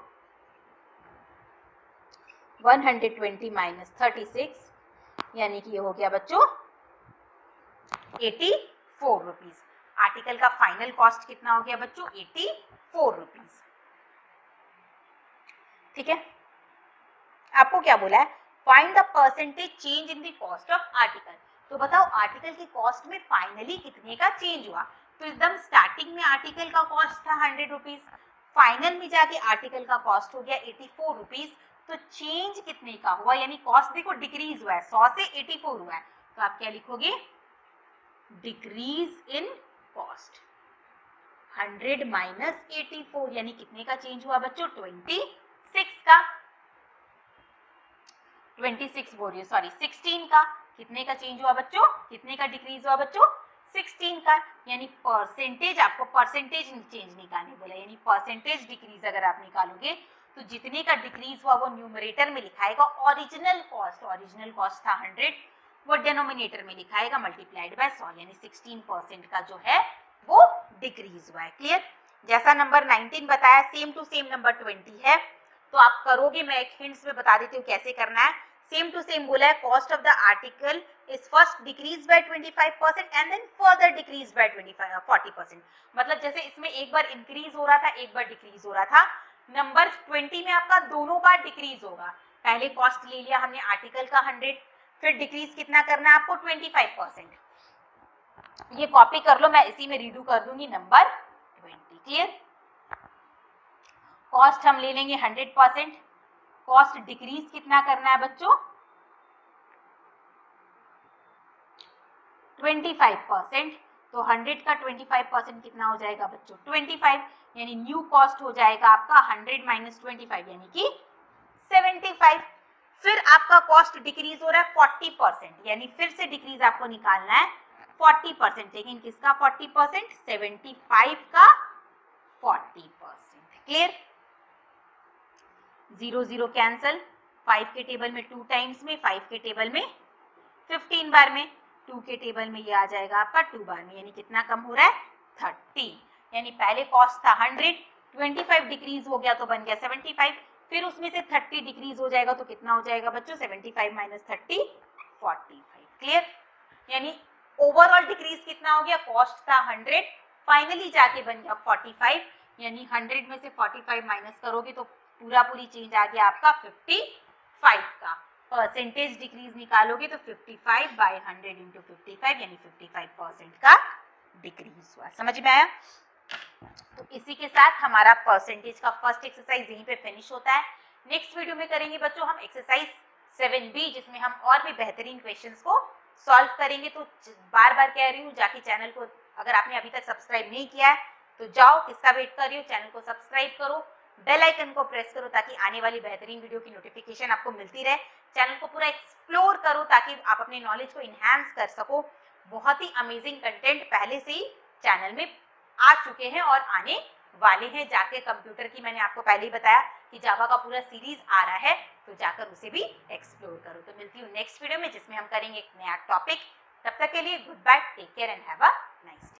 120 माइनस 36, यानी कि ये हो गया बच्चों ₹84। आर्टिकल का फाइनल कॉस्ट कितना हो गया बच्चों ₹84। ठीक है, आपको क्या बोला है, find the percentage change in the cost of article. तो बताओ आर्टिकल की कॉस्ट में फाइनली कितने का चेंज हुआ। तो एकदम स्टार्टिंग में आर्टिकल का कॉस्ट था 100 रुपीज, फाइनल में जाके आर्टिकल का कॉस्ट हो गया 84 रुपीज। तो चेंज कितने का हुआ, यानी कॉस्ट देखो डिक्रीज हुआ है, 100 से 84 हुआ है, तो आप क्या लिखोगे, डिक्रीज इन कॉस्ट। 100 माइनस 84 यानी कितने का चेंज हुआ बच्चों, 26 का, 26 बोल रही हूँ सॉरी 16 का। कितने का चेंज हुआ बच्चों, कितने का डिक्रीज हुआ बच्चों, 16 का। यानी परसेंटेज, आपको परसेंटेज चेंज निकालने बोला, यानी परसेंटेज डिक्रीज अगर आप निकालोगे तो जितने का डिक्रीज हुआ वो न्यूमरेटर में लिखाएगा ओरिजिनल कॉस्ट था 100, वो डिनोमिनेटर में लिखाएगा मल्टीप्लाइड बाय 100, यानी 16% का जो है वो डिक्रीज हुआ है। क्लियर। जैसा नंबर 19 बताया सेम टू सेम नंबर 20 है, तो आप करोगे, मैं एक हिंट्स में बता देती हूँ कैसे करना है। सेम टू सेम बोला है, cost of the article is first decrease by 25% and then further decrease by 40%। मतलब जैसे इसमें एक बार इंक्रीज हो रहा था, एक बार डिक्रीज हो रहा था, नंबर 20 में आपका दोनों बार डिक्रीज होगा। पहले कॉस्ट ले लिया हमने आर्टिकल का 100, फिर डिक्रीज कितना करना है आपको, 25%। ये कॉपी कर लो, मैं इसी में रीडू कर दूंगी नंबर 20। क्लियर। कॉस्ट हम ले लेंगे 100%, कॉस्ट डिक्रीज कितना करना है बच्चों, 25%। तो 100 का 25% कितना हो जाएगा बच्चों, 25, यानी न्यू कॉस्ट हो जाएगा आपका 100 माइनस 25 यानी कि 75। फिर आपका कॉस्ट डिक्रीज हो रहा है 40%, यानी फिर से डिक्रीज आपको निकालना है 40%, लेकिन किसका 40%, 75 का 40%। क्लियर। 0 0 कैंसल, 5 के टेबल में 2 टाइम्स में, 5 के टेबल में 15 बार में, 2 के टेबल में ये आ जाएगा आपका 2 बार में, यानी कितना कम हो रहा है, 30। यानी पहले कॉस्ट था 100, 25 डिक्रीज हो गया तो बन गया 75, फिर उसमें से 30 डिक्रीज हो जाएगा तो कितना हो जाएगा बच्चों, 75 माइनस 30 45। क्लियर। यानी ओवरऑल डिक्रीज कितना हो गया, कॉस्ट था 100, फाइनली जाके बन गया 45, यानी 100 में से 45 माइनस करोगे तो पूरा पूरी चेंज आ गया आपका 55 का। परसेंटेज डिक्रीज निकालोगे तो 55 बाय 100 इंटू 55 यानी 55% का डिक्रीज हुआ। समझ में आया। तो इसी के साथ हमारा परसेंटेज का फर्स्ट एक्सरसाइज यहीं पे फिनिश होता है। नेक्स्ट वीडियो में करेंगे बच्चों हम एक्सरसाइज 7B, जिसमें हम और भी बेहतरीन क्वेश्चंस को सॉल्व करेंगे। तो बार बार कह रही हूँ, जाके चैनल को अगर आपने अभी तक सब्सक्राइब नहीं किया है तो जाओ, किसका वेट कर रही हो, चैनल को सब्सक्राइब करो, बेल आइकन को प्रेस करो ताकि आने वाली बेहतरीन वीडियो की नोटिफिकेशन आपको मिलती रहे। चैनल को पूरा एक्सप्लोर करो ताकि आप अपने नॉलेज को इनहैंस कर सको। बहुत ही अमेजिंग कंटेंट पहले से ही चैनल में आ चुके हैं और आने वाले हैं। जाके कंप्यूटर की, मैंने आपको पहले ही बताया कि जावा का पूरा सीरीज आ रहा है, तो जाकर उसे भी एक्सप्लोर करो। तो मिलती हूँ नेक्स्ट वीडियो में जिसमें हम करेंगे एक नया टॉपिक। तब तक के लिए goodbye, take care and have a nice day.